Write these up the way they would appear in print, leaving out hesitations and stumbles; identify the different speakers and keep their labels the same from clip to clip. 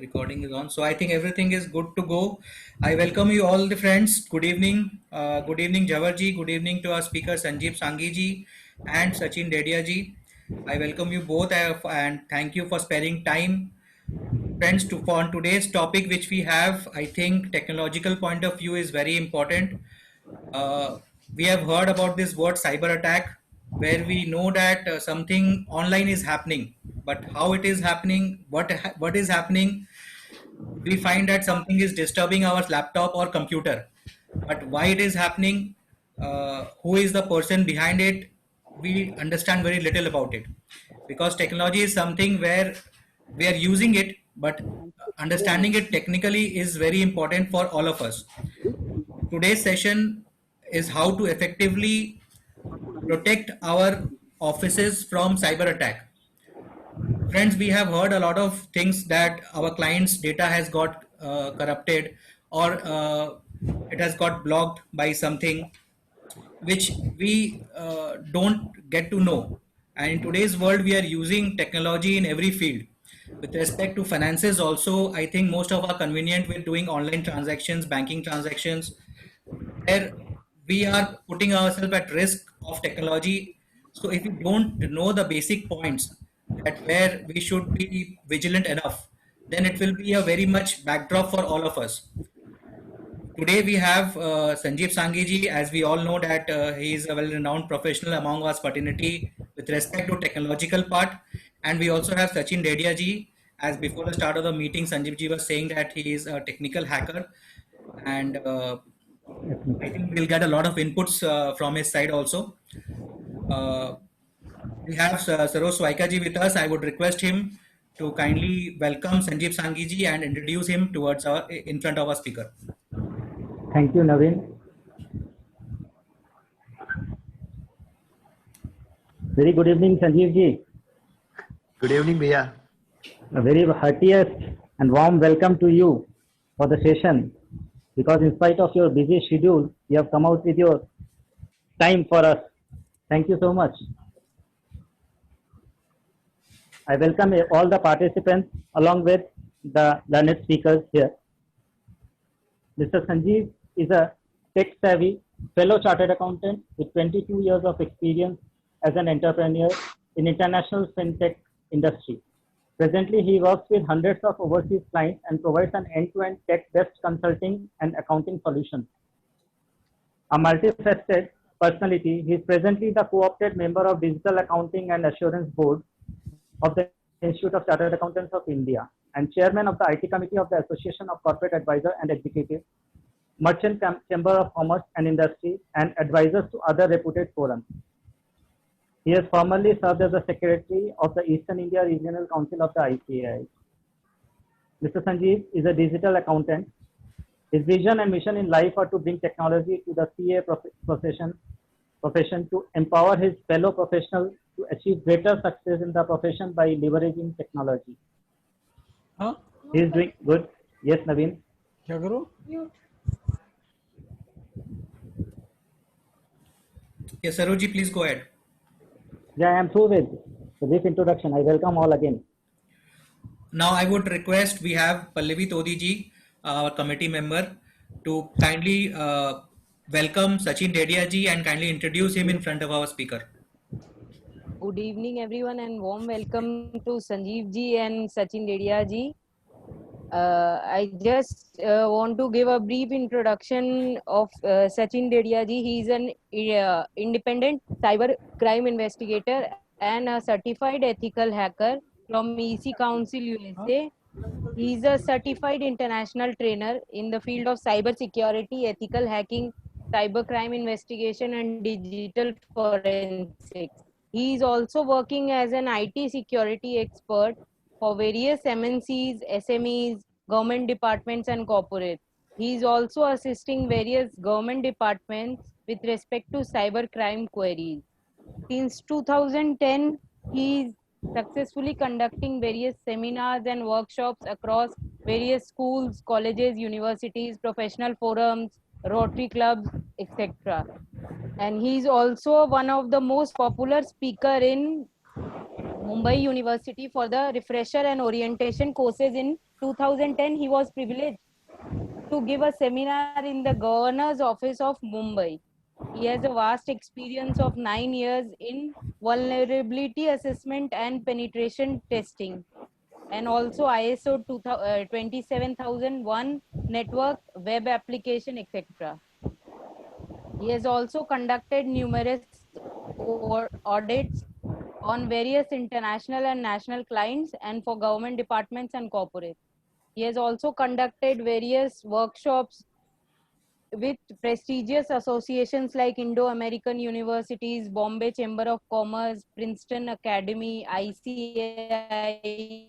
Speaker 1: recording is on. So I think everything is good to go. I welcome you all the friends. Good evening. Good evening, Jawarji. Good evening to our speaker Sanjeev Sanghi and Sachin Dedia ji. I welcome you both and thank you for sparing time. Friends, for on today's topic, which we have, I think technological point of view is very important. Uh, we have heard about this word cyber attack, where we know that something online is happening, but how it is happening, what is happening, we find that something is disturbing our laptop or computer. But why it is happening, who is the person behind it, we understand very little about it. Because technology is something where we are using it, but understanding it technically is very important for all of us. Today's session is how to effectively protect our offices from cyber attack. Friends, we have heard a lot of things that our clients' data has got corrupted, or it has got blocked by something which we don't get to know. And in today's world, we are using technology in every field. With respect to finances, also, I think most of our convenient with doing online transactions, banking transactions, where we are putting ourselves at risk of technology. So if we don't know the basic points that where we should be vigilant enough, then it will be a very much backdrop for all of us. Today we have Sanjeev Sanghi, as we all know that he is a well-renowned professional among our fraternity with respect to technological part. And we also have Sachin Dedia ji, as before the start of the meeting, Sanjeev ji was saying that he is a technical hacker. And I think we'll get a lot of inputs from his side also. Uh, we have Sarosh Swaika ji with us. I would request him to kindly welcome Sanjeev Sanghi ji and introduce him towards in front of our speaker.
Speaker 2: Thank you, Naveen. Very good evening, Sanjeev ji.
Speaker 3: Good evening, Bhaiya.
Speaker 2: A very heartiest and warm welcome to you for the session, because in spite of your busy schedule, you have come out with your time for us. Thank you so much. I welcome all the participants along with the learned speakers here. Mr. Sanjeev is a tech-savvy fellow chartered accountant with 22 years of experience as an entrepreneur in international fintech industry. Presently, he works with hundreds of overseas clients and provides an end-to-end tech-based consulting and accounting solutions. A multifaceted personality, he is presently the co-opted member of Digital Accounting and Assurance Board of the Institute of Chartered Accountants of India and chairman of the IT Committee of the Association of Corporate Advisors and Executives, Merchant Chamber of Commerce and Industry, and advisors to other reputed forums. He has formerly served as the Secretary of the Eastern India Regional Council of the ICAI. Mr. Sanjeev is a digital accountant. His vision and mission in life are to bring technology to the CA profession to empower his fellow professionals to achieve greater success in the profession by leveraging technology. He is doing good. Yes, Naveen.
Speaker 4: क्या करो?
Speaker 1: Yes, Saroji, please go ahead.
Speaker 2: Yeah, I am through with this introduction. I welcome all again.
Speaker 1: Now, I would request we have Pallavi Todi ji, our committee member, to kindly welcome Sachin Dedia ji and kindly introduce him in front of our speaker.
Speaker 5: Good evening, everyone, and warm welcome to Sanjeev ji and Sachin Dedia ji. I just want to give a brief introduction of Sachin Dedia ji. He is an independent cyber crime investigator and a certified ethical hacker from EC Council USA. He is a certified international trainer in the field of cyber security, ethical hacking, cyber crime investigation, and digital forensics. He is also working as an IT security expert for various MNCs, SMEs, government departments, and corporates. He is also assisting various government departments with respect to cyber crime queries. Since 2010, he is successfully conducting various seminars and workshops across various schools, colleges, universities, professional forums, Rotary clubs, etc. And he is also one of the most popular speaker in Mumbai University for the refresher and orientation courses in 2010. He was privileged to give a seminar in the governor's office of Mumbai. He has a vast experience of 9 years in vulnerability assessment and penetration testing, and also ISO 27001 network, web application, etc. He has also conducted numerous audits on various international and national clients and for government departments and corporates. He has also conducted various workshops with prestigious associations like Indo-American Universities, Bombay Chamber of Commerce, Princeton Academy, ICAI,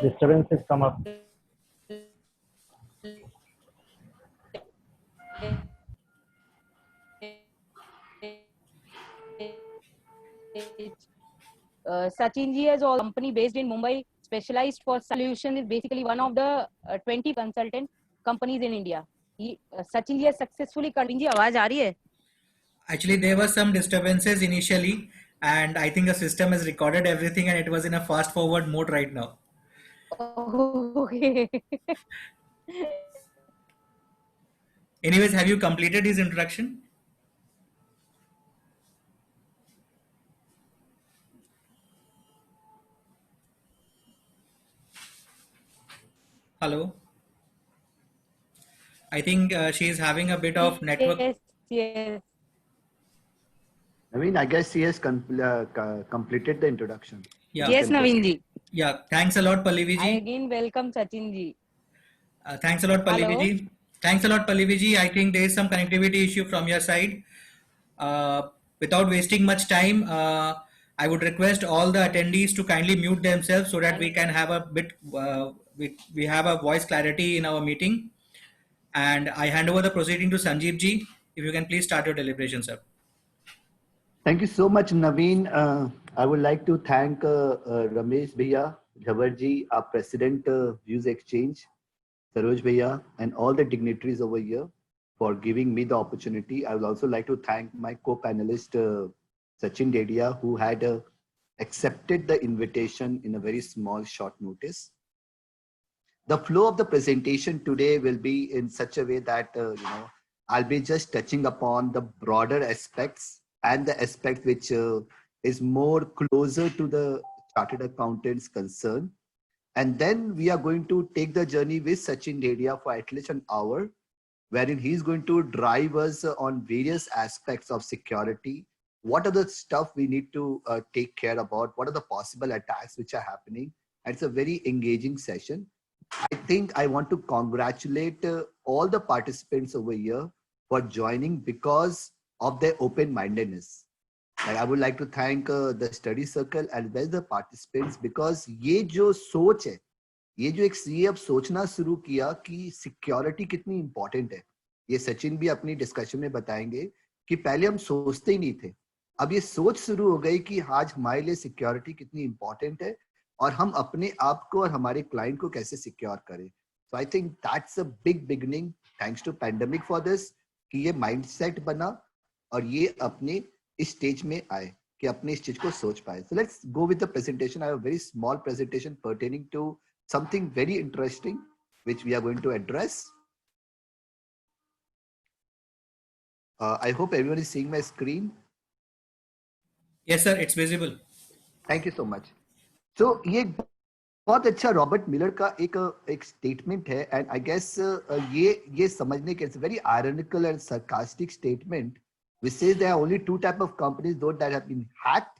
Speaker 2: Disturbances come up.
Speaker 5: Sachin ji has a company based in Mumbai, specialized for solution, is basically one of the 20 consultant companies in India. Sachin ji has successfully जी आवाज आ रही है?
Speaker 1: Actually, there were some disturbances initially, and I think the system has recorded everything, and it was in a fast forward mode right now.
Speaker 5: Okay.
Speaker 1: Anyways, have you completed his introduction? Hello. I think she is having a bit of network.
Speaker 5: Yes, yes.
Speaker 3: I mean, I guess he has completed the introduction.
Speaker 1: Yeah.
Speaker 5: Yes, Naveen ji.
Speaker 1: Yeah. Thanks a lot, Pallavi
Speaker 5: I
Speaker 1: ji.
Speaker 5: again welcome Sachin ji.
Speaker 1: Thanks a lot, Pallavi
Speaker 5: Hello.
Speaker 1: ji. Thanks a lot, Pallavi ji. I think there is some connectivity issue from your side. Without wasting much time, I would request all the attendees to kindly mute themselves so that we can have a bit, we have a voice clarity in our meeting. And I hand over the proceeding to Sanjeev ji. If you can please start your deliberation, sir.
Speaker 3: Thank you so much, Naveen. I would like to thank Ramesh Bhaiya, Jawar ji, our President, Views Exchange, Saroj Bhaiya, and all the dignitaries over here for giving me the opportunity. I would also like to thank my co-panelist, Sachin Dedia, who had accepted the invitation in a very small, short notice. The flow of the presentation today will be in such a way that, I'll be just touching upon the broader aspects and the aspect which is more closer to the chartered accountant's concern. And then we are going to take the journey with Sachin Dedia for at least an hour, wherein he's going to drive us on various aspects of security. What are the stuff we need to take care about? What are the possible attacks which are happening? And it's a very engaging session. I think I want to congratulate all the participants over here for joining because of their open-mindedness. I would like to thank the study circle as well as the participants because ये जो सोच है, ये जो ये अब सोचना शुरू किया कि सिक्योरिटी कितनी इंपॉर्टेंट है, ये सचिन भी अपनी डिस्कशन में बताएंगे कि पहले हम सोचते ही नहीं थे, अब ये सोच शुरू हो गई कि आज हमारे लिए सिक्योरिटी कितनी इंपॉर्टेंट है और हम अपने आप को और हमारे क्लाइंट को कैसे सिक्योर करें. So I think that's a big beginning thanks to pandemic for this कि ये माइंडसेट बना और ये अपने इस स्टेज में आए कि अपने इस चीज को सोच पाए. So let's go with the presentation. I have a very small presentation pertaining to something very interesting which we are going to address. I hope everyone is seeing my screen.
Speaker 1: Yes, sir, it's visible.
Speaker 3: Thank you so much. So ये बहुत अच्छा Robert Miller का एक statement है and I guess ये समझने के it's very ironical and sarcastic statement which says there are only two type of companies, those that have been hacked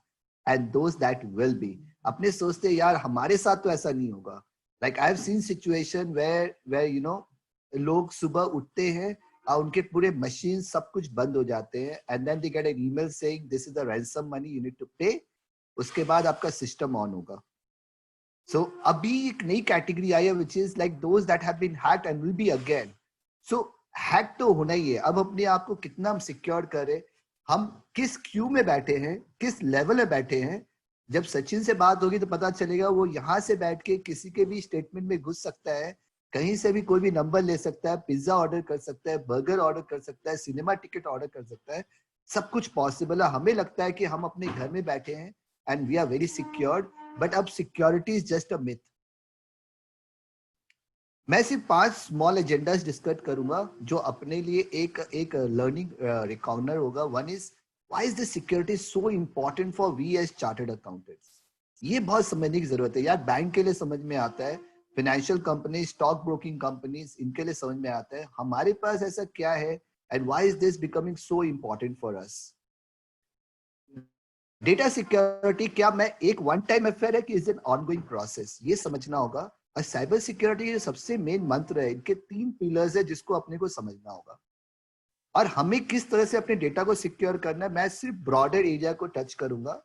Speaker 3: and those that will be. अपने सोचते यार हमारे साथ तो ऐसा नहीं होगा. Like I have seen situation where you know लोग सुबह उठते हैं उनके पूरे मशीन सब कुछ बंद हो जाते हैं and then they get an email saying this is the ransom money you need to pay. उसके बाद आपका सिस्टम ऑन होगा। सो अभी एक नई कैटेगरी आई है which is like those that have been hacked and will be again. So hack तो होना ही है। अब अपने आप को कितना हम सिक्योर करें, हम किस क्यू में बैठे हैं, किस लेवल में बैठे हैं। जब सचिन से बात होगी तो पता चलेगा वो यहाँ से बैठ के किसी के भी स्टेटमेंट में घुस सकता है, कहीं से भी कोई भी नंबर ले सकता है, पिज्जा ऑर्डर कर सकता है, बर्गर ऑर्डर कर सकता है, सिनेमा टिकट ऑर्डर कर सकता है। सब कुछ पॉसिबल है। हमें लगता है कि हम अपने घर में बैठे हैं and we are very secured, but अब security is just a myth. मैं सिर्फ 5 स्मॉल एजेंडास डिस्कस करूंगा जो अपने लिए एक लर्निंग रिकॉर्नर होगा। One is why is the security so important for we as chartered accountants. ये बहुत समझने की जरूरत है यार। बैंक के लिए समझ में आता है, financial company, stock broking companies, इनके लिए समझ में आता है। हमारे पास ऐसा क्या है and why is this becoming so important for us. Data security क्या मैं एक वन टाइम अफेयर है कि इज एन ऑनगोइंग प्रोसेस, ये समझना होगा। और साइबर सिक्योरिटी जो सबसे मेन मंत्र है, इनके 3 पिलर्स है जिसको अपने को समझना होगा। और हमें किस तरह से अपने डेटा को सिक्योर करना है, मैं सिर्फ ब्रॉडर एरिया को टच करूंगा।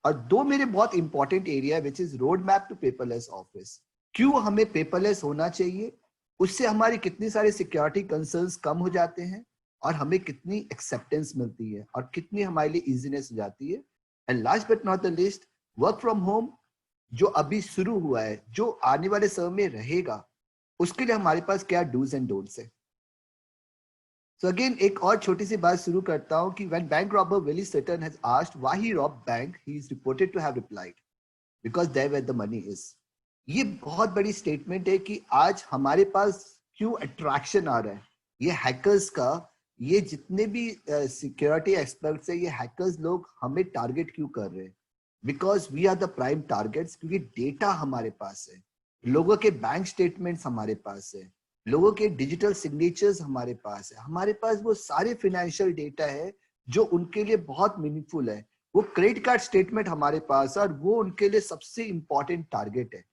Speaker 3: और 2 मेरे बहुत important area which is road map to paperless office. क्यों हमें पेपरलेस होना चाहिए, उससे हमारी कितनी सारी सिक्योरिटी कंसर्न्स कम हो जाते हैं और हमें कितनी एक्सेप्टेंस मिलती है और कितनी हमारे लिए इजीनेस हो जाती है। And last but not the list, work from home जो अभी शुरू हुआ है, जो आने वाले समय में रहेगा, उसके लिए हमारे पास क्या डूज एंड डोंट्स है। सो अगेन एक और छोटी सी बात शुरू करता हूं कि when bank robber Willie Sutton has asked why he robbed bank, he is reported to have replied because there where the money is. ये बहुत बड़ी स्टेटमेंट है कि आज हमारे पास क्यों अट्रैक्शन आ रहा है ये हैकर्स का। ये जितने भी सिक्योरिटी एक्सपर्ट्स है, ये हैकर्स लोग हमें टारगेट क्यों कर रहे हैं, because we are the prime targets. क्योंकि डेटा हमारे पास है, लोगों के बैंक स्टेटमेंट्स हमारे पास है, लोगों के डिजिटल सिग्नेचर्स हमारे पास है, हमारे पास वो सारे फाइनेंशियल डेटा है जो उनके लिए बहुत मीनिंगफुल है। वो क्रेडिट कार्ड स्टेटमेंट हमारे पास है और वो उनके लिए सबसे इंपॉर्टेंट टारगेट है।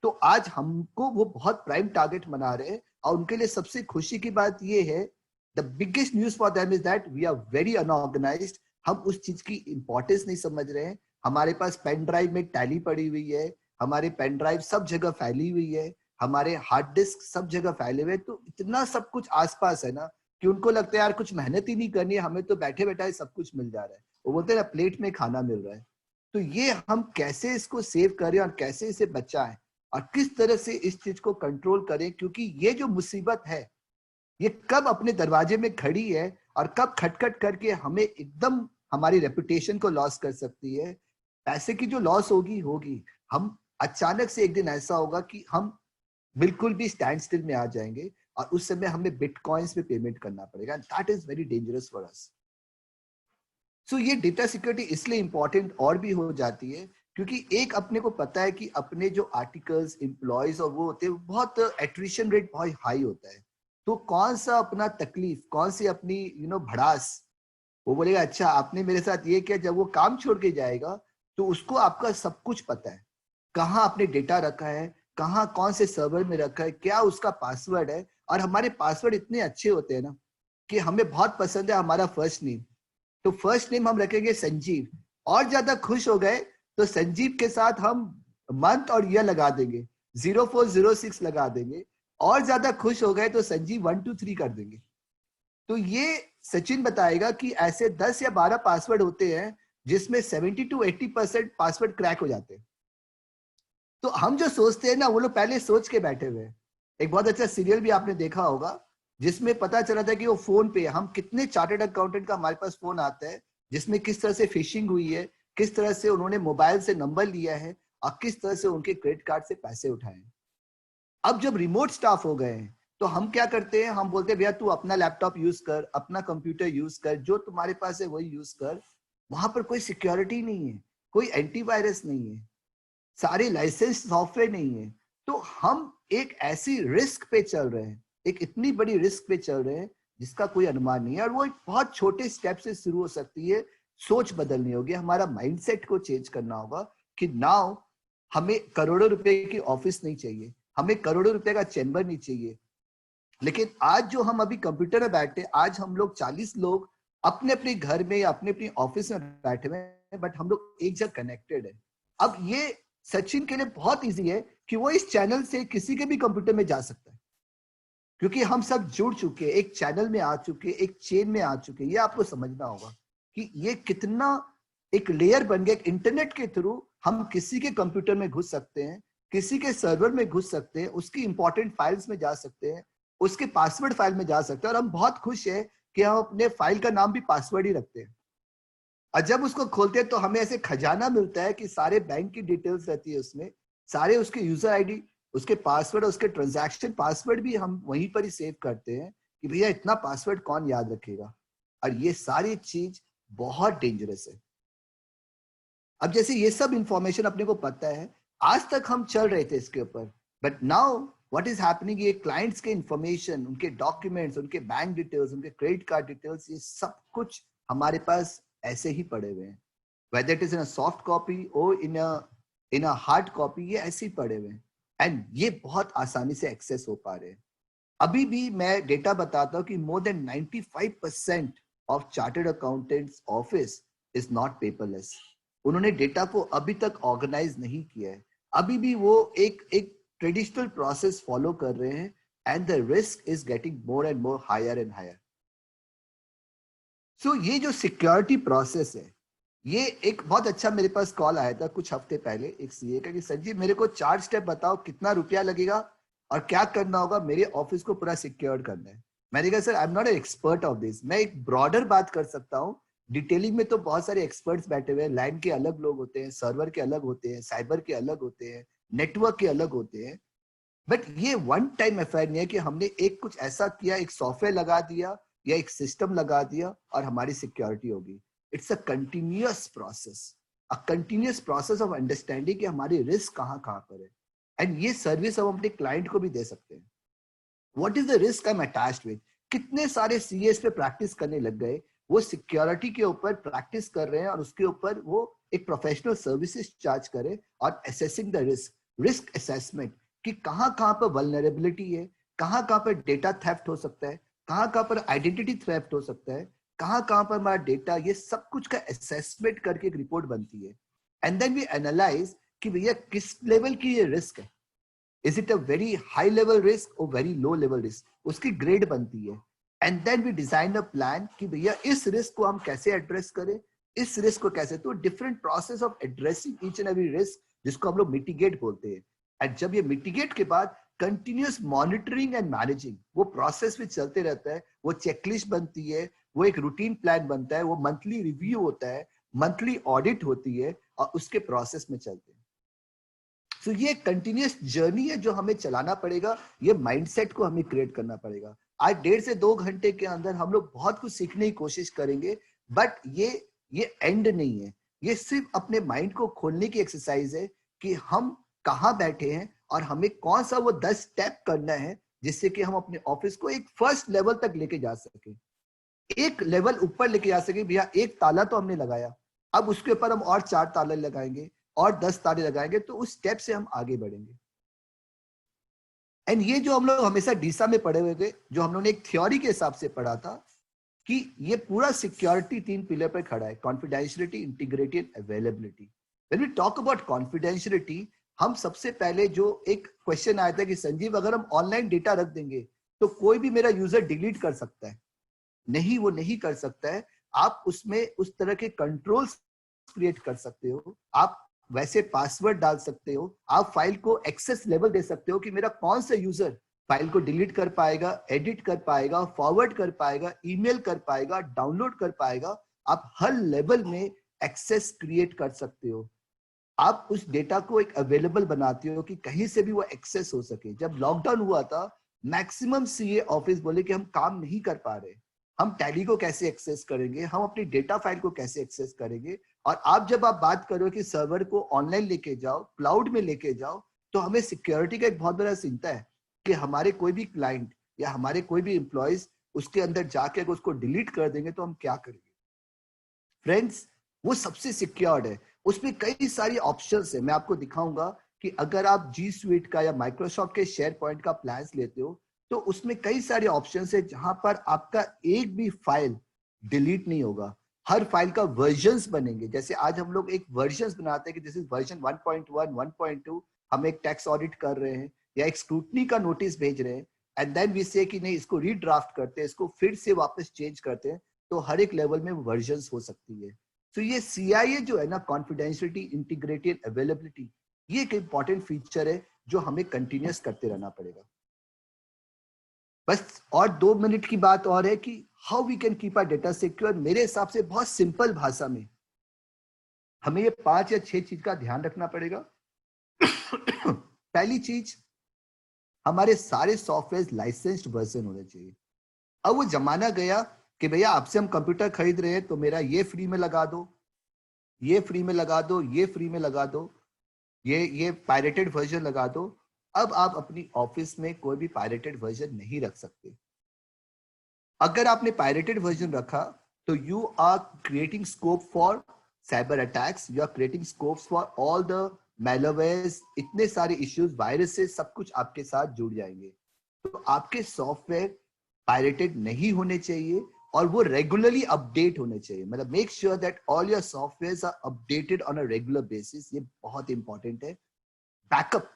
Speaker 3: तो आज हमको वो बहुत प्राइम टारगेट बना रहे हैं और उनके लिए सबसे खुशी की बात ये है, the biggest news for them is that we are very unorganised. हम उस चीज की इंपॉर्टेंस नहीं समझ रहे हैं। हमारे पास पेन ड्राइव में टैली पड़ी हुई है, हमारे पेन ड्राइव सब जगह फैली हुई है, हमारे हार्ड डिस्क सब जगह फैले हुए। तो इतना सब कुछ आसपास है ना कि उनको लगता है यार कुछ मेहनत ही नहीं करनी है, हमें तो बैठे बैठे सब कुछ मिल जा रहा है। वो बोलते हैं ना प्लेट में खाना मिल रहा है। तो ये हम कैसे इसको सेव करें और कैसे इसे बचाएं और किस तरह से इस चीज को कंट्रोल करें, क्योंकि ये जो मुसीबत है ये कब अपने दरवाजे में खड़ी है और कब खटखट करके हमें एकदम हमारी रेपुटेशन को लॉस कर सकती है। पैसे की जो लॉस होगी होगी, हम अचानक से एक दिन ऐसा होगा कि हम बिल्कुल भी स्टैंड स्टिल में आ जाएंगे और उस समय हमें बिटकॉइंस में पेमेंट करना पड़ेगा। That is very dangerous for us. So ये डेटा सिक्योरिटी इसलिए इंपॉर्टेंट और भी हो जाती है क्योंकि एक अपने को पता है कि अपने जो आर्टिकल्स, एम्प्लॉयज और वो होते हैं, बहुत एट्रिशन रेट बहुत हाई होता है। तो कौन सा अपना तकलीफ, कौन सी अपनी भड़ास, वो बोलेगा अच्छा आपने मेरे साथ ये किया। जब वो काम छोड़ के जाएगा तो उसको आपका सब कुछ पता है, कहाँ आपने डेटा रखा है, कहाँ कौन से सर्वर में रखा है, क्या उसका पासवर्ड है। और हमारे पासवर्ड इतने अच्छे होते हैं ना कि हमें बहुत पसंद है हमारा फर्स्ट नेम। तो फर्स्ट नेम हम रखेंगे संजीव, और ज्यादा खुश हो गए तो संजीव के साथ हम मंथ और ईयर लगा देंगे, 0406 लगा देंगे। और ज्यादा खुश हो गए तो संजीव 123 कर देंगे। तो ये सचिन बताएगा कि ऐसे 10 या 12 पासवर्ड होते हैं जिसमें 70 to 80% पासवर्ड क्रैक हो जाते हैं। तो हम जो सोचते हैं ना वो लोग पहले सोच के बैठे हुए हैं। एक बहुत अच्छा सीरियल भी आपने देखा होगा जिसमें पता चला था कि वो फोन पे, हम कितने चार्टर्ड अकाउंटेंट का हमारे पास फोन आता है जिसमें किस तरह से फिशिंग हुई है, किस तरह से उन्होंने मोबाइल से नंबर लिया है और किस तरह से उनके क्रेडिट कार्ड से पैसे उठाए। अब जब रिमोट स्टाफ हो गए हैं तो हम क्या करते हैं, हम बोलते हैं भैया तू अपना लैपटॉप यूज कर, अपना कंप्यूटर यूज कर, जो तुम्हारे पास है वही यूज कर। वहां पर कोई सिक्योरिटी नहीं है, कोई एंटीवायरस नहीं है, सारे लाइसेंस सॉफ्टवेयर नहीं है। तो हम एक ऐसी रिस्क पे चल रहे हैं, एक इतनी बड़ी रिस्क पे चल रहे हैं जिसका कोई अनुमान नहीं है। और वो एक बहुत छोटे स्टेप से शुरू हो सकती है। सोच बदलनी होगी, हमारा माइंडसेट को चेंज करना होगा कि नाउ हमें करोड़ों रुपए की ऑफिस नहीं चाहिए, हमें करोड़ों रुपए का चैम्बर नहीं चाहिए, लेकिन आज जो हम अभी कंप्यूटर में बैठे, आज हम लोग 40 लोग अपने अपने घर में या अपने अपने ऑफिस में बैठे हुए हैं, बट हम लोग एक जगह कनेक्टेड है। अब ये सचिन के लिए बहुत इजी है कि वो इस चैनल से किसी के भी कंप्यूटर में जा सकता है, क्योंकि हम सब जुड़ चुके हैं, एक चैनल में आ चुके, एक चेन में आ चुके। ये आपको समझना होगा कि ये कितना एक लेयर बन गया। इंटरनेट के थ्रू हम किसी के कंप्यूटर में घुस सकते हैं, किसी के सर्वर में घुस सकते हैं, उसकी इंपॉर्टेंट फाइल्स में जा सकते हैं, उसके पासवर्ड फाइल में जा सकते हैं। और हम बहुत खुश हैं कि हम अपने फाइल का नाम भी पासवर्ड ही रखते हैं। और जब उसको खोलते हैं तो हमें ऐसे खजाना मिलता है कि सारे बैंक की डिटेल्स रहती है उसमें, सारे उसके यूजर आईडी, उसके पासवर्ड, उसके ट्रांजैक्शन पासवर्ड भी हम वहीं पर ही सेव करते हैं कि भैया इतना पासवर्ड कौन याद रखेगा। और ये सारी चीज बहुत डेंजरस है। अब जैसे ये सब इंफॉर्मेशन अपने को पता है, आज तक हम चल रहे थे इसके ऊपर, but now what is happening, ये क्लाइंट्स के इंफॉर्मेशन, उनके डॉक्यूमेंट्स, उनके बैंक डिटेल्स, उनके क्रेडिट कार्ड डिटेल्स, ये सब कुछ हमारे पास ऐसे ही पड़े हुए हैं, whether it is in a soft copy or in a hard copy, ये ऐसे ही पड़े हुए हैं। एंड ये बहुत आसानी से एक्सेस हो पा रहे हैं। अभी भी मैं डेटा बताता हूँ कि more than 95% of chartered accountants office is not paperless. उन्होंने डेटा को अभी तक ऑर्गेनाइज नहीं किया है, अभी भी वो एक ट्रेडिशनल प्रोसेस फॉलो कर रहे हैं, and the risk is getting more and more higher and higher. So ये जो सिक्योरिटी प्रोसेस है, ये एक बहुत अच्छा, मेरे पास कॉल आया था कुछ हफ्ते पहले एक सीए का कि संजीव मेरे को 4 स्टेप बताओ, कितना रुपया लगेगा और क्या करना होगा, मेरे ऑफिस को पूरा सिक्योर करना है। मैंने कहा sir I am not an expert of this, मैं एक ब्रॉडर बात कर सकता हूँ। डिटेलिंग में तो बहुत सारे एक्सपर्ट्स बैठे हुए हैं, लाइन के अलग लोग होते हैं, सर्वर के अलग होते हैं, साइबर के अलग होते हैं, नेटवर्क के अलग होते हैं। बट ये वन टाइम अफेयर नहीं है कि हमने एक कुछ ऐसा किया, एक सॉफ्टवेयर लगा दिया या एक सिस्टम लगा दिया और हमारी सिक्योरिटी होगी। It's a continuous process of understanding कि हमारी रिस्क कहाँ पर है। एंड ये सर्विस हम अपने क्लाइंट को भी दे सकते हैं। What is the risk I am attached with. कितने सारे सीएस पे प्रैक्टिस करने लग गए, वो सिक्योरिटी के ऊपर प्रैक्टिस कर रहे हैं और उसके ऊपर वो एक प्रोफेशनल सर्विसेज चार्ज करे और असेसिंग द रिस्क असेसमेंट कि कहाँ पर वल्नरेबिलिटी है, कहाँ पर डेटा थेफ्ट हो सकता है, कहाँ पर आइडेंटिटी थेफ्ट हो सकता है, कहाँ पर हमारा डेटा, ये सब कुछ का असेसमेंट करके एक रिपोर्ट बनती है। एंड देन वी एनालाइज कि भैया किस लेवल की ये रिस्क है, is it a very high level risk और वेरी लो लेवल रिस्क, उसकी ग्रेड बनती है। And then we design a plan कि भैया इस रिस्क को हम कैसे एड्रेस करें, इस रिस्क को कैसे। तो different process of addressing each and every risk, जिसको हम लोग मिटिगेट बोलते हैं। एंड जब ये मिटिगेट के बाद कंटिन्यूअस मॉनिटरिंग एंड मैनेजिंग, वो प्रोसेस भी चलते रहता है, वो चेकलिस्ट बनती है, वो एक रूटीन प्लान बनता है, वो मंथली रिव्यू होता है, मंथली ऑडिट होती है और उसके प्रोसेस में चलते हैं। तो ये कंटिन्यूअस जर्नी है जो हमें चलाना पड़ेगा, ये माइंडसेट को हमें क्रिएट करना पड़ेगा। आज 1.5 से 2 घंटे के अंदर हम लोग बहुत कुछ सीखने की कोशिश करेंगे, बट ये एंड नहीं है, ये सिर्फ अपने माइंड को खोलने की एक्सरसाइज है कि हम कहाँ बैठे हैं और हमें कौन सा वो 10 स्टेप करना है जिससे कि हम अपने ऑफिस को एक फर्स्ट लेवल तक लेके जा सके, एक लेवल ऊपर लेके जा सके। भैया एक ताला तो हमने लगाया, अब उसके ऊपर हम और 4 ताले लगाएंगे और 10 ताले लगाएंगे, तो उस स्टेप से हम आगे बढ़ेंगे। एंड ये जो हम लोग हमेशा डीसा में पढ़े हुए थे, जो हम लोगों ने एक थ्योरी के हिसाब से पढ़ा था कि ये पूरा सिक्योरिटी 3 पिलर पर खड़ा है, confidentiality, integrity and availability. When we talk about confidentiality, हम सबसे पहले जो एक क्वेश्चन आया था कि संजीव अगर हम ऑनलाइन डेटा रख देंगे तो कोई भी मेरा यूजर डिलीट कर सकता है? नहीं, वो नहीं कर सकता है। आप उसमें उस तरह के कंट्रोल्स क्रिएट कर सकते हो, आप वैसे पासवर्ड डाल सकते हो, आप फाइल को एक्सेस लेवल दे सकते हो कि मेरा कौन सा यूजर फाइल को डिलीट कर पाएगा, एडिट कर पाएगा, फॉरवर्ड कर पाएगा, ईमेल कर पाएगा, डाउनलोड कर पाएगा। आप हर लेवल में एक्सेस क्रिएट कर सकते हो। आप उस डेटा को एक अवेलेबल बनाते हो कि कहीं से भी वो एक्सेस हो सके। जब लॉकडाउन हुआ था, मैक्सिमम सीए ऑफिस बोले कि हम काम नहीं कर पा रहे, हम टैली को कैसे एक्सेस करेंगे, हम अपनी डेटा फाइल को कैसे एक्सेस करेंगे। और आप जब आप बात करो कि सर्वर को ऑनलाइन लेके जाओ, क्लाउड में लेके जाओ, तो हमें सिक्योरिटी का एक बहुत बड़ा चिंता है कि हमारे कोई भी क्लाइंट या हमारे कोई भी एम्प्लॉयज उसके अंदर जाके अगर उसको डिलीट कर देंगे तो हम क्या करेंगे। फ्रेंड्स, वो सबसे सिक्योर्ड है, उसमें कई सारी ऑप्शंस है। मैं आपको दिखाऊंगा कि अगर आप जी स्वीट का या माइक्रोसॉफ्ट के शेयर पॉइंट का प्लान लेते हो तो उसमें कई सारे ऑप्शन है जहां पर आपका एक भी फाइल डिलीट नहीं होगा, हर फाइल का वर्जन्स बनेंगे। जैसे आज हम लोग एक वर्जन्स बनाते हैं कि दिस इज वर्जन 1.1, 1.2, हम एक टैक्स ऑडिट कर रहे हैं या एक स्क्रूटनी का नोटिस भेज रहे हैं, एंड देन वी से कि नहीं इसको रीड्राफ्ट करते हैं, इसको फिर से वापस चेंज करते हैं, तो हर एक लेवल में वर्जन्स हो सकती है। तो ये CIA जो है ना, कॉन्फिडेंशियलिटी, इंटीग्रिटी, अवेलेबिलिटी, ये एक इंपॉर्टेंट फीचर है जो हमें कंटिन्यूस करते रहना पड़ेगा। बस और 2 मिनट की बात और है कि how we can keep our data secure. मेरे हिसाब से बहुत सिंपल भाषा में हमें ये 5 या 6 चीज का ध्यान रखना पड़ेगा। पहली चीज, हमारे सारे सॉफ्टवेयर लाइसेंस्ड वर्जन होने चाहिए। अब वो जमाना गया कि भैया आपसे हम कंप्यूटर खरीद रहे हैं तो मेरा ये फ्री में लगा दो, ये फ्री में लगा दो, ये फ्री में लगा दो, ये पायरेटेड वर्जन लगा दो। अब आप अपनी ऑफिस में कोई भी पायरेटेड वर्जन नहीं रख सकते। अगर आपने पायरेटेड वर्जन रखा तो you are creating scope for cyber attacks, you are creating scopes for all the malwares, इतने सारे इश्यूज, वायरसेस, सब कुछ आपके साथ जुड़ जाएंगे। तो आपके सॉफ्टवेयर पायरेटेड नहीं होने चाहिए और वो रेगुलरली अपडेट होने चाहिए। मतलब make sure that all your software are updated on a regular basis, ये बहुत इंपॉर्टेंट है। बैकअप,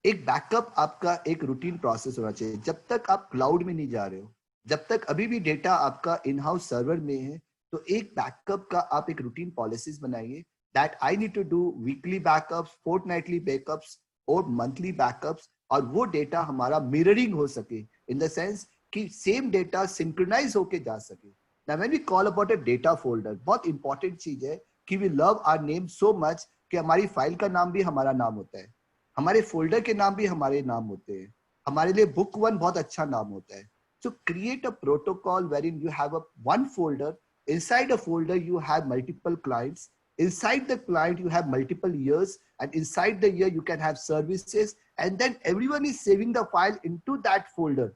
Speaker 3: एक बैकअप आपका एक रूटीन प्रोसेस होना चाहिए। जब तक आप क्लाउड में नहीं जा रहे हो, जब तक अभी भी डेटा आपका इन हाउस सर्वर में है, तो एक बैकअप का आप एक रूटीन पॉलिसीज बनाइए that I need to do weekly backups, fortnightly backups और मंथली बैकअप्स, और वो डेटा हमारा मिररिंग हो सके इन द सेंस कि सेम डेटा सिंक्रोनाइज होके जा सके। Now when we call about a data folder, बहुत इंपॉर्टेंट चीज है कि we love our name so much कि हमारी फाइल का नाम भी हमारा नाम होता है, हमारे फोल्डर के नाम भी हमारे नाम होते हैं, हमारे लिए बुक वन बहुत अच्छा नाम होता है। So create a protocol wherein you have one folder. Inside a folder you have multiple clients. Inside the client you have multiple years, and inside the year you can have services, and then everyone is saving the file into that folder.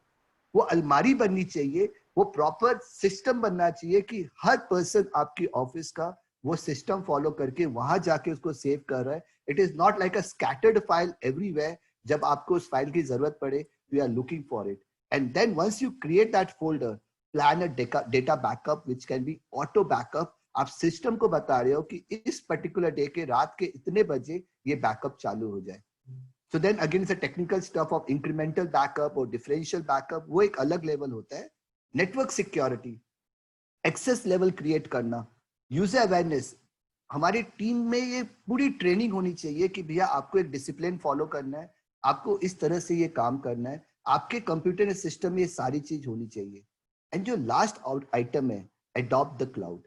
Speaker 3: वो अलमारी बननी चाहिए, वो proper system बनना चाहिए कि हर person आपकी office का वो सिस्टम फॉलो करके वहां जाके उसको सेव कर रहा है। It is not like a scattered file everywhere, जब आपको उस फाइल की जरूरत पड़े we are looking for it. And then once you create that folder, plan a data backup which can be auto backup. आप सिस्टम को बता रहे हो कि इस पर्टिकुलर डे के रात के इतने बजे ये बैकअप चालू हो जाए। So then again it's a technical stuff of incremental backup और differential backup, वो एक अलग लेवल होता है। Network security, access level create करना, यूजर अवेयरनेस, हमारी टीम में ये पूरी ट्रेनिंग होनी चाहिए कि भैया आपको एक डिसिप्लिन फॉलो करना है, आपको इस तरह से ये काम करना है, आपके कंप्यूटर सिस्टम में ये सारी चीज होनी चाहिए। एंड जो लास्ट आइटम है, अडॉप्ट द क्लाउड,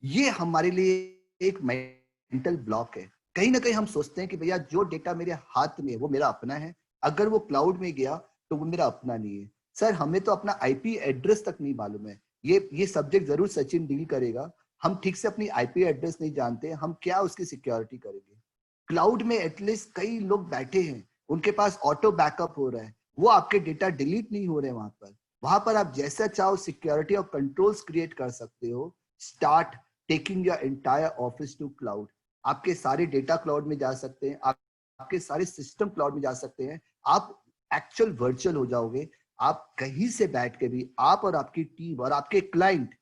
Speaker 3: ये हमारे लिए एक मेंटल ब्लॉक है। कहीं ना कहीं हम सोचते हैं कि भैया जो डेटा मेरे हाथ में है वो मेरा अपना है, अगर वो क्लाउड में गया तो वो मेरा अपना नहीं है। सर हमें तो अपना IP एड्रेस तक नहीं मालूम है। ये सब्जेक्ट जरूर सचिन डील करेगा। हम ठीक से अपनी IP एड्रेस नहीं जानते, हम क्या उसकी सिक्योरिटी करेंगे। क्लाउड में एटलीस्ट कई लोग बैठे हैं, उनके पास ऑटो बैकअप हो रहा है, वो आपके डेटा डिलीट नहीं हो रहे वहां पर आप जैसा चाहो सिक्योरिटी और कंट्रोल्स क्रिएट कर सकते हो। Start taking your entire office to cloud. आपके सारे डेटा क्लाउड में जा सकते हैं, आपके सारे सिस्टम क्लाउड में जा सकते हैं, आप एक्चुअल वर्चुअल हो जाओगे। आप कहीं से बैठ के भी आप और आपकी टीम और आपके क्लाइंट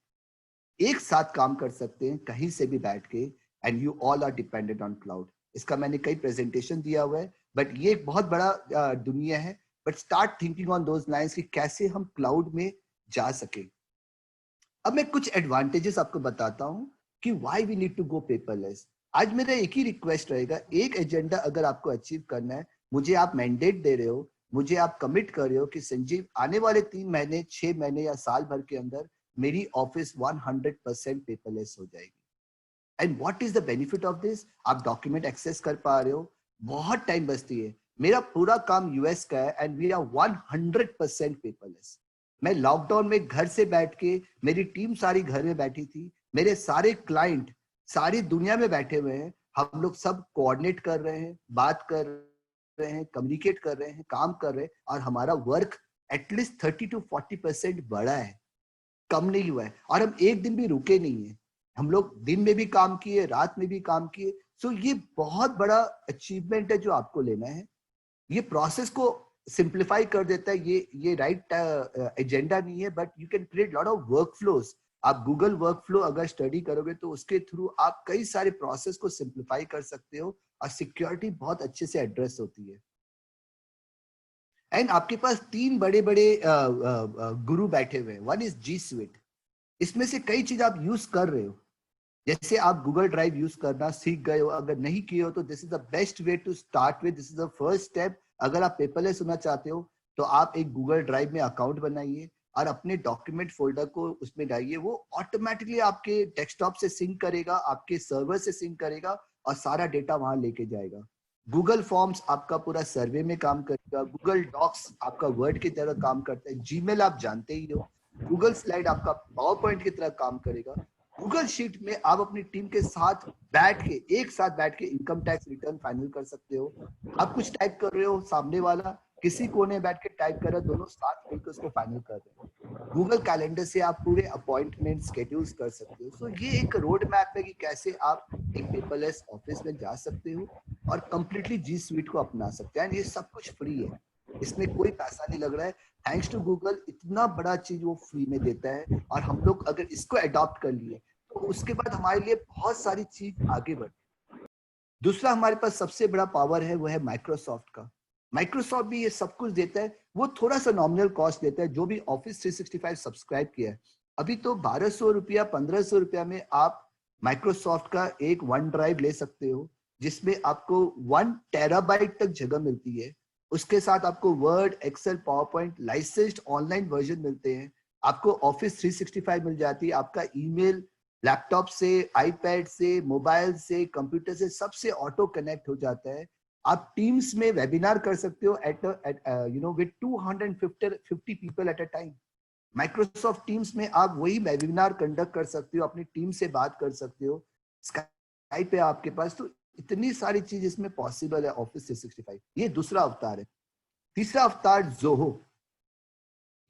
Speaker 3: एक साथ काम कर सकते हैं कहीं से भी बैठ के, and you all are dependent on cloud. इसका मैंने कई प्रेजेंटेशन दिया हुआ है, बट ये एक बहुत बड़ा दुनिया है। But start thinking on those lines कि कैसे हम क्लाउड में जा सके। अब मैं कुछ एडवांटेजेस आपको बताता हूं कि why we need to go paperless. आज मेरा एक ही रिक्वेस्ट रहेगा, एक एजेंडा अगर आपको अचीव करना है, मुझे आप मैंडेट दे रहे हो, मुझे आप कमिट कर रहे हो कि संजीव आने वाले 3 महीने, 6 महीने या साल भर के अंदर मेरी ऑफिस 100% पेपरलेस हो जाएगी। And what is the benefit of this? आप डॉक्यूमेंट एक्सेस कर पा रहे हो, बहुत टाइम बचती है। मेरा पूरा काम यूएस का है एंड वी आर 100% पेपरलेस। मैं लॉकडाउन में घर से बैठ के, मेरी टीम सारी घर में बैठी थी, मेरे सारे क्लाइंट सारी दुनिया में बैठे हुए हैं, हम लोग सब कोऑर्डिनेट कर रहे हैं, बात कर रहे हैं, कम्युनिकेट कर रहे हैं, काम कर रहे हैं, और हमारा वर्क एटलीस्ट 30 to 40% बढ़ा है, कम नहीं हुआ है। और हम एक दिन भी रुके नहीं है, हम लोग दिन में भी काम किए, रात में भी काम किए। सो ये बहुत बड़ा अचीवमेंट है जो आपको लेना है। ये प्रोसेस को सिंप्लीफाई कर देता है। ये राइट एजेंडा नहीं है, but you can create lot of work flows. आप गूगल वर्क फ्लो अगर स्टडी करोगे तो उसके थ्रू आप कई सारे प्रोसेस को सिंप्लीफाई कर सकते हो और सिक्योरिटी बहुत अच्छे से एड्रेस होती है। एंड आपके पास 3 बड़े बड़े गुरु बैठे हुए हैं। वन इज जी स्वीट, इसमें से कई चीज आप यूज कर रहे हो। जैसे आप गूगल ड्राइव यूज करना सीख गए हो, अगर नहीं किए हो तो this is the best way to start with, this is the first step. अगर आप पेपरलेस होना चाहते हो तो आप एक गूगल ड्राइव में अकाउंट बनाइए और अपने डॉक्यूमेंट फोल्डर को उसमें डालिए। वो ऑटोमेटिकली आपके डेस्कटॉप से सिंक करेगा, आपके सर्वर से सिंक करेगा और सारा डेटा वहां लेके जाएगा। गूगल फॉर्म्स आपका पूरा सर्वे में काम करेगा, गूगल डॉक्स आपका वर्ड की तरह काम करता है, जीमेल आप जानते ही हो, गूगल स्लाइड आपका पावर पॉइंट की तरह काम करेगा। गूगल शीट में आप अपनी टीम के साथ एक साथ बैठ के इनकम टैक्स रिटर्न फाइनल कर सकते हो। आप कुछ टाइप कर रहे हो, सामने वाला किसी कोने बैठ के टाइप कर रहा है, दोनों साथ मिलकर उसको फाइनल कर रहे हो। गूगल कैलेंडर से आप पूरे अपॉइंटमेंट शेड्यूल्स कर सकते हो। सो ये एक रोड मैप है कि कैसे आप एक पेपरलेस ऑफिस में जा सकते हो और कंप्लीटली जी स्वीट को अपना सकते हैं। एंड ये सब कुछ फ्री है, इसमें कोई पैसा नहीं लग रहा है। थैंक्स टू गूगल इतना बड़ा चीज वो फ्री में देता है, और हम लोग अगर इसको अडॉप्ट कर लिए तो उसके बाद हमारे लिए बहुत सारी चीज आगे बढ़। दूसरा हमारे पास सबसे बड़ा पावर है वो है माइक्रोसॉफ्ट का। माइक्रोसॉफ्ट भी ये सब कुछ देता है, वो थोड़ा सा नॉमिनल कॉस्ट देता है। जो भी ऑफिस 365 सब्सक्राइब किया है, अभी तो 1200 रुपया 1500 रुपया में आप माइक्रोसॉफ्ट का एक वन ड्राइव ले सकते हो, जिसमें आपको 1 टेराबाइट तक जगह मिलती है। उसके साथ आपको Word, Excel, PowerPoint licensed online version मिलते हैं। आपको ऑफिस 365 मिल जाती है। आपका ईमेल लैपटॉप से, आईपैड से, मोबाइल से, कंप्यूटर से सबसे ऑटो कनेक्ट हो जाता है। आप टीम्स में वेबिनार कर सकते हो at with 250 people at a time. Microsoft Teams में आप वही वेबिनार कंडक्ट कर सकते हो, अपनी टीम से बात कर सकते हो, स्काइप पे आपके पास। तो इतनी सारी चीज इसमें पॉसिबल है ऑफिस 365। ये दूसरा अवतार है। तीसरा अवतार जोहो,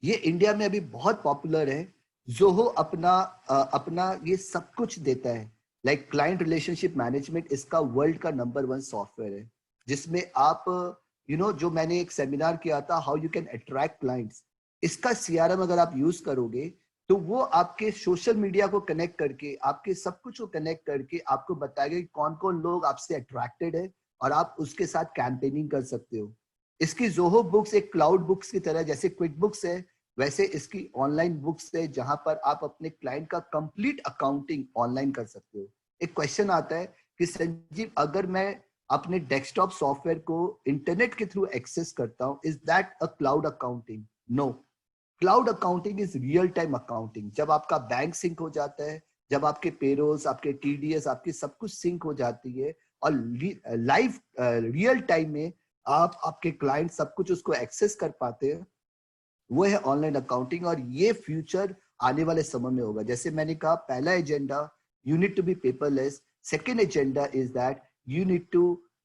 Speaker 3: ये इंडिया में अभी बहुत पॉपुलर है। जोहो अपना ये सब कुछ देता है, लाइक क्लाइंट रिलेशनशिप मैनेजमेंट इसका वर्ल्ड का नंबर 1 सॉफ्टवेयर है, जिसमें आप जो मैंने एक सेमिनार किया था, how you can attract clients, इसका सीआरएम अगर आप यूज करोगे तो वो आपके सोशल मीडिया को कनेक्ट करके, आपके सब कुछ को कनेक्ट करके आपको बताएगा कि कौन कौन लोग आपसे अट्रैक्टेड है और आप उसके साथ कैंपेनिंग कर सकते हो। इसकी जोहो बुक्स एक क्लाउड बुक्स की तरह, जैसे क्विक बुक्स है वैसे इसकी ऑनलाइन बुक्स है, जहां पर आप अपने क्लाइंट का कंप्लीट अकाउंटिंग ऑनलाइन कर सकते हो। एक क्वेश्चन आता है कि संजीव, अगर मैं अपने डेस्कटॉप सॉफ्टवेयर को इंटरनेट के थ्रू एक्सेस करता हूं, is that a cloud accounting? No, cloud accounting is real time accounting. जब आपका बैंक सिंक हो जाता है, जब आपके पेरोल्स, आपके टीडीएस, आपकी सब कुछ सिंक हो जाती है और लाइव रियल टाइम में आप आपके क्लाइंट सब कुछ उसको एक्सेस कर पाते हैं, वो है ऑनलाइन अकाउंटिंग। और ये फ्यूचर आने वाले समय में होगा। जैसे मैंने कहा, पहला agenda you need to be paperless, second agenda is that you need to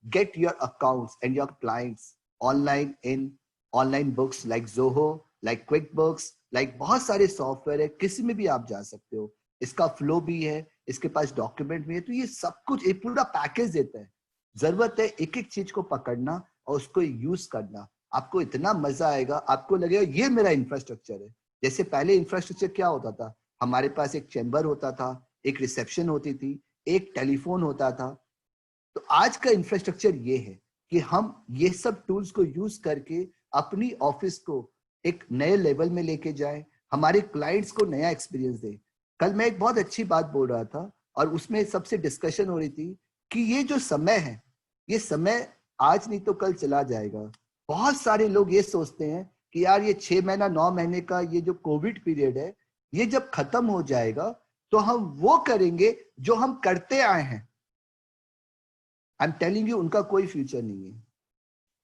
Speaker 3: get your accounts and your clients online in online books like Zoho, like QuickBooks, like बहुत सारे सॉफ्टवेयर है, किसी में भी आप जा सकते हो। इसका फ्लो भी है, इसके पास डॉक्यूमेंट भी है। तो ये सब कुछ एक पूरा पैकेज देता है। जरूरत है एक एक चीज को पकड़ना और उसको यूज करना। आपको इतना मजा आएगा, आपको लगेगा ये मेरा इंफ्रास्ट्रक्चर है। जैसे पहले इंफ्रास्ट्रक्चर क्या होता था, हमारे पास एक चैम्बर होता था, एक रिसेप्शन होती थी, एक टेलीफोन होता था। तो आज का इंफ्रास्ट्रक्चर ये है कि हम ये सब टूल्स को यूज करके अपनी ऑफिस को एक नए लेवल में लेके जाएं, हमारे क्लाइंट्स को नया एक्सपीरियंस दें। कल मैं एक बहुत अच्छी बात बोल रहा था और उसमें सबसे डिस्कशन हो रही थी कि ये जो समय है, ये समय आज नहीं तो कल चला जाएगा। बहुत सारे लोग ये सोचते हैं कि यार ये 6 महीना 9 महीने का ये जो कोविड पीरियड है, ये जब खत्म हो जाएगा तो हम वो करेंगे जो हम करते आए हैं। आई एम टेलिंग यू, उनका कोई फ्यूचर नहीं है।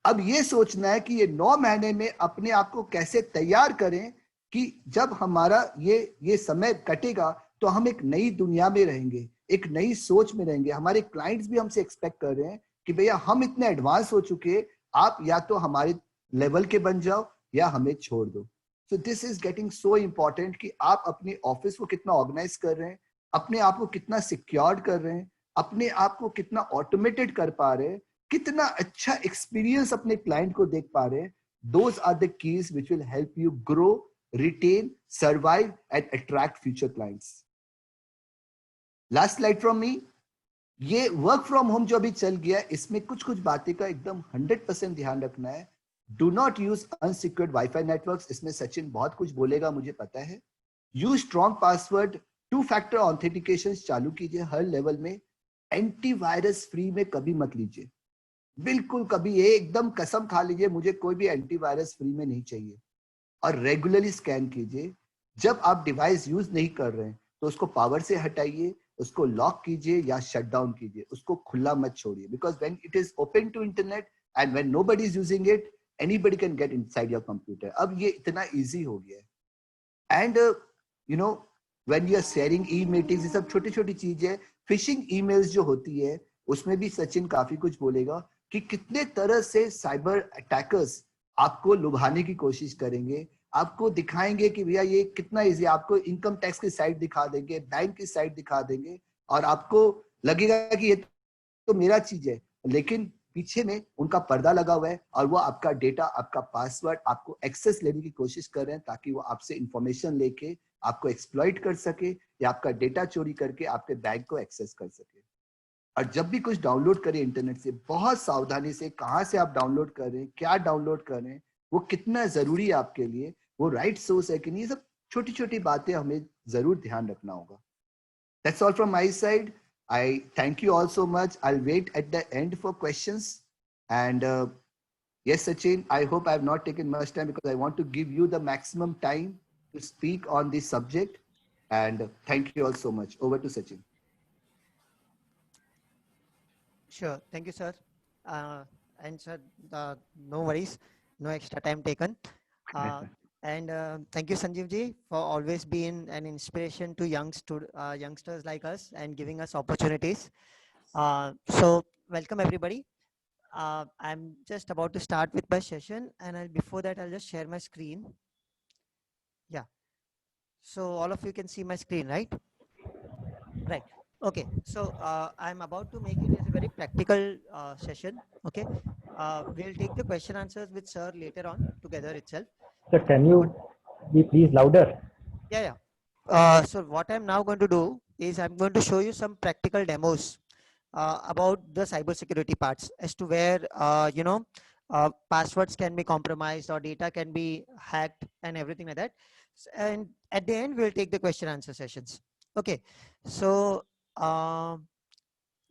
Speaker 3: अब ये सोचना है कि ये 9 महीने में अपने आप को कैसे तैयार करें कि जब हमारा ये समय कटेगा तो हम एक नई दुनिया में रहेंगे, एक नई सोच में रहेंगे। हमारे क्लाइंट्स भी हमसे एक्सपेक्ट कर रहे हैं कि भैया हम इतने एडवांस हो चुके, आप या तो हमारे लेवल के बन जाओ या हमें छोड़ दो। So this is getting so important कि आप अपने ऑफिस को कितना ऑर्गेनाइज कर रहे हैं, अपने आप को कितना सिक्योर कर रहे हैं, अपने आप को कितना ऑटोमेटेड कर पा रहे हैं, कितना अच्छा एक्सपीरियंस अपने क्लाइंट को देख पा रहे हैं। Those are the keys which will help you grow, retain, survive, and attract future clients. Last slide from me. ये वर्क फ्रॉम होम जो अभी चल गया है, इसमें कुछ कुछ बातें का एकदम 100% ध्यान रखना है. Do not use unsecured wifi networks. इसमें सचिन बहुत कुछ बोलेगा, मुझे पता है. Use strong password. 2 factor authentication चालू कीजिए हर लेवल में. एंटीवायरस फ्री में कभी मत लीजिए, बिल्कुल कभी. ये एकदम कसम खा लीजिए, मुझे कोई भी एंटीवायरस फ्री में नहीं चाहिए. और रेगुलरली स्कैन कीजिए. जब आप डिवाइस यूज नहीं कर रहे हैं तो उसको पावर से हटाइए, उसको लॉक कीजिए या शट डाउन कीजिए, उसको खुला मत छोड़िए. Because when it is open to internet and when nobody is using it, anybody can get inside your computer. अब ये इतना इजी हो गया है. And you know when you are sharing e meetings, ये सब छोटी छोटी चीजें. फिशिंग ईमेल्स जो होती है उसमें भी सचिन काफी कुछ बोलेगा कि कितने तरह से साइबर अटैकर्स आपको लुभाने की कोशिश करेंगे. आपको दिखाएंगे कि भैया ये कितना इजी. आपको इनकम टैक्स की साइट दिखा देंगे, बैंक की साइट दिखा देंगे, और आपको लगेगा कि ये तो मेरा चीज है, लेकिन पीछे में उनका पर्दा लगा हुआ है और वो आपका डेटा, आपका पासवर्ड, आपको एक्सेस लेने की कोशिश कर रहे हैं ताकि वो आपसे इंफॉर्मेशन लेके आपको एक्सप्लॉइट कर सके या आपका डेटा चोरी करके आपके बैंक को एक्सेस कर सके. और जब भी कुछ डाउनलोड करें इंटरनेट से, बहुत सावधानी से, कहाँ से आप डाउनलोड कर रहे हैं, क्या डाउनलोड कर रहे हैं, वो कितना जरूरी है आपके लिए, वो राइट सोर्स है कि नहीं, ये सब छोटी छोटी बातें हमें जरूर ध्यान रखना होगा. That's all from my side. I thank you all so much. I'll wait at the end for questions. And yes, Sachin, I hope I have not taken much time because I want to give you the maximum time to speak on this subject. And thank you all so much. Over to Sachin.
Speaker 4: Sure. Thank you, sir. And sir, no worries, no extra time taken. And thank you, Sanjeev ji, for always being an inspiration to youngsters like us and giving us opportunities. So welcome everybody. I'm just about to start with my session, and before that, I'll just share my screen. Yeah. So all of you can see my screen, right? Right. Okay. So I'm about to make it as a very practical session. Okay. We'll take the question answers with sir later on together itself.
Speaker 2: Sir, can you be please louder?
Speaker 4: Yeah. So what I'm now going to do is I'm going to show you some practical demos about the cybersecurity parts as to where, passwords can be compromised or data can be hacked and everything like that. And at the end, we'll take the question answer sessions. Okay. So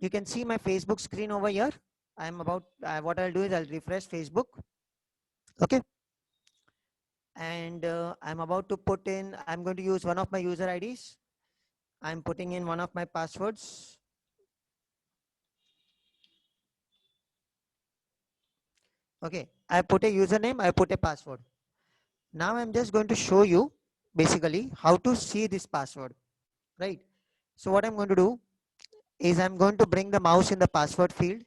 Speaker 4: you can see my Facebook screen over here. What I'll do is I'll refresh Facebook. Okay. And I'm about to put in, I'm going to use one of my user IDs. I'm putting in one of my passwords. Okay, I put a username, I put a password. Now I'm just going to show you basically how to see this password, right? So what I'm going to do is I'm going to bring the mouse in the password field.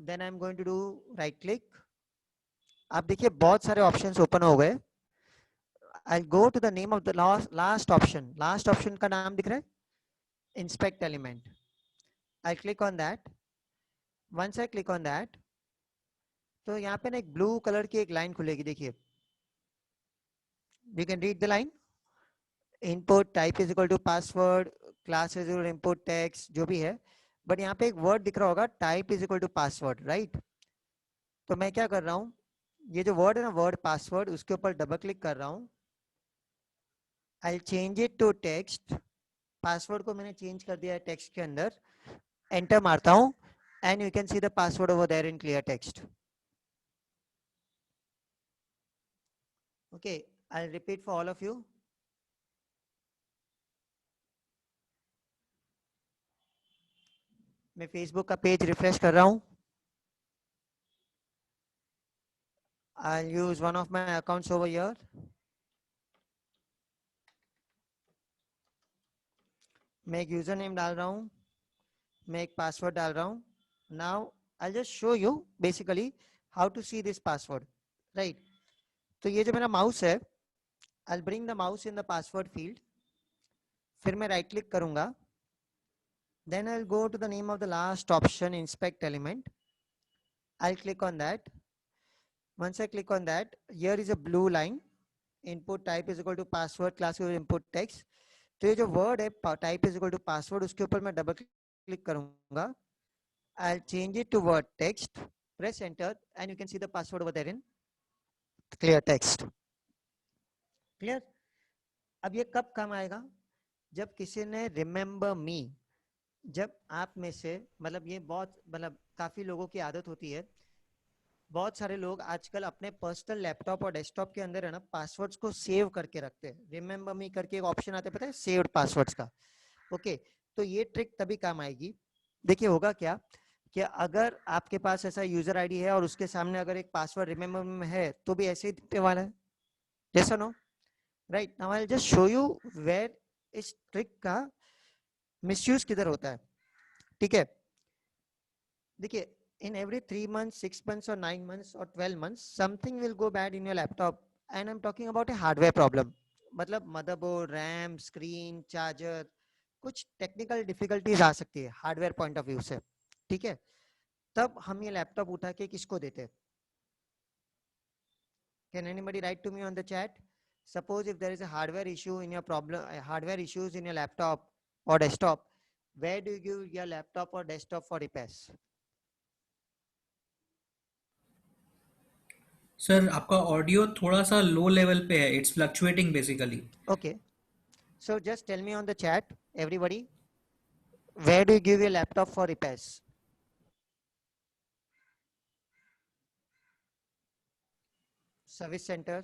Speaker 4: Then I'm going to do right click. आप देखिए बहुत सारे options open हो गए. I'll go to the name of the last option. Last option का नाम दिख रहा है? Inspect element. I'll click on that. Once I click on that, तो यहाँ पे ना एक blue color की एक line खुलेगी देखिए. You can read the line. Input type is equal to password, class is equal to input text, जो भी है. But यहाँ पे एक word दिख रहा होगा, type is equal to password, right? तो मैं क्या कर रहा हूँ? ये जो word है ना, word password, उसके ऊपर double click कर रहा हूँ. I'll change it to text. Password को मैंने change कर दिया है text के अंदर. Enter मारता हूँ, and you can see the password over there in clear text. Okay, I'll repeat for all of you. मैं Facebook का पेज रिफ्रेश कर रहा हूँ. I'll use one of my accounts over here. मैं एक यूजर नेम डाल रहा हूँ, मैं एक पासवर्ड डाल रहा हूँ. Now I'll just show you basically how to see this password, right? तो ये जो मेरा माउस है, I'll bring the mouse in the password field. फिर मैं right click करूँगा. Then I'll go to the name of the last option, inspect element. I'll click on that. Once I click on that, here is a blue line. Input type is equal to password, class is input text. तो ये जो word है type is equal to password, उसके ऊपर मैं double click करूंगा. I'll change it to word text. Press enter, and you can see the password over there in clear text. Clear? अब ये कब काम आएगा? जब किसी ने remember me, जब आप में से मतलब ये बहुत मतलब काफी लोगों की आदत होती है, बहुत सारे लोग आजकल अपने पर्सनल लैपटॉप और डेस्कटॉप के अंदर है ना पासवर्ड्स को सेव करके रखते हैं. रिमेंबर मी करके एक ऑप्शन आता है, पता है, सेव्ड पासवर्ड्स का. ओके, तो ये ट्रिक तभी काम आएगी. देखिए होगा क्या कि अगर आपके पास ऐसा यूजर आईडी है और उसके सामने अगर एक पासवर्ड रिमेंबर में है तो भी ऐसे ही दिखने वाला है. यस और no? Right. Now I will just show you where इस ट्रिक का मिसयूज किधर होता है. ठीक है, देखिए, in every 3 months, 6 months or 9 months or 12 months, something will go bad in your laptop. And I'm talking about a hardware problem. मतलब motherboard, RAM, screen, charger, कुछ टेक्निकल डिफिकल्टीज आ सकती है हार्डवेयर पॉइंट ऑफ व्यू से. ठीक है, तब हम ये लैपटॉप उठा के किसको देते हैं? Can anybody write to me on the chat? Suppose if there is a hardware issue in your hardware issues in your laptop or desktop, where do you give your laptop or desktop for repairs?
Speaker 1: Sir आपका audio थोड़ा सा low level पे है, it's fluctuating basically.
Speaker 4: Okay, so just tell me on the chat, everybody, where do you give your laptop for repairs? Service center,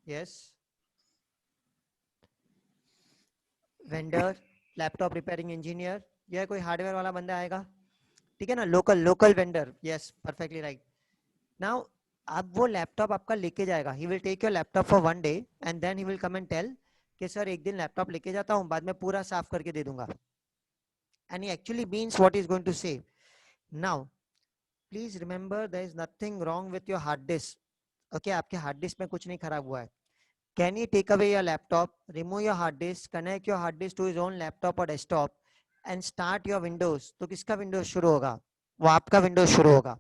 Speaker 4: yes. Vendor, laptop repairing engineer, या कोई hardware वाला बंदा आएगा, ठीक है ना, local vendor. Yes, perfectly right. Now अब वो लैपटॉप आपका लेके जाएगा. He will take your laptop for 1 day and then he will come and tell कि सर एक दिन लैपटॉप लेके जाता हूँ, बाद में पूरा साफ करके दे दूंगा. And he actually means what he's going to say. Now, please remember there is nothing wrong with your hard disk. Okay, आपके hard disk में कुछ नहीं खराब हुआ है. Can he take away your laptop, remove your hard disk, connect your hard disk to his own laptop or desktop and start your Windows? तो किसका Windows शुरू होगा? वो आपका Windows शुरू होगा.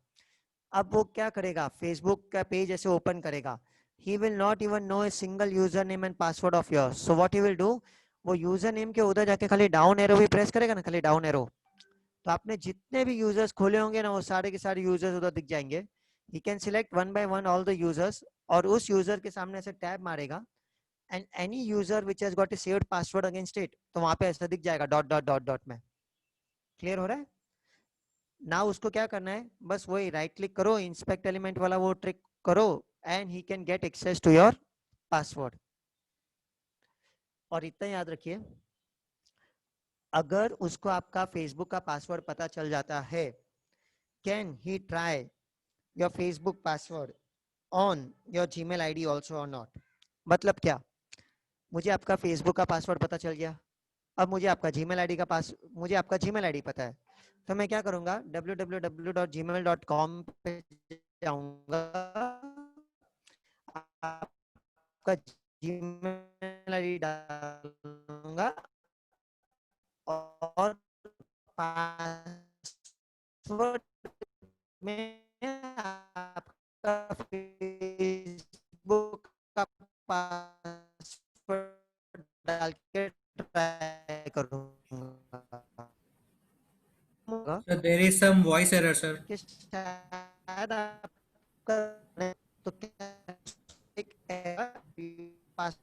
Speaker 4: अब वो क्या करेगा? Facebook का पेज ऐसे ओपन करेगा. He will not even know a single username and password of yours. So what he will do? वो यूजर नेम के उधर जाके खाली डाउन एरो भी प्रेस करेगा ना, खाली डाउन एरो, तो आपने जितने भी यूजर्स खोले होंगे ना वो सारे के सारे यूजर्स उधर दिख जाएंगे. He can select one by one all the users और उस यूजर के सामने ऐसे टैब मारेगा and any user which has got a saved password against it, तो वहां पे ऐसा दिख जाएगा डॉट डॉट डॉट डॉट में. क्लियर हो रहा है? ना उसको क्या करना है, बस वही राइट क्लिक करो, इंस्पेक्ट एलिमेंट वाला वो ट्रिक करो and he can get access to your password. और इतना याद रखिए, अगर उसको आपका फेसबुक का पासवर्ड पता चल जाता है, can he try your Facebook password on your Gmail ID also और नॉट? मतलब क्या, मुझे आपका फेसबुक का पासवर्ड पता चल गया, अब मुझे आपका जीमेल आईडी पता है, तो मैं क्या करूंगा, www.gmail.com पे जाऊंगा, आपका जीमेल आईडी डालूंगा और पासवर्ड में आपका फेसबुक का पासवर्ड डाल के ट्राई करूंगा.
Speaker 1: Sir there is some voice error sir.
Speaker 4: कि शायद आपका तो क्या एक पास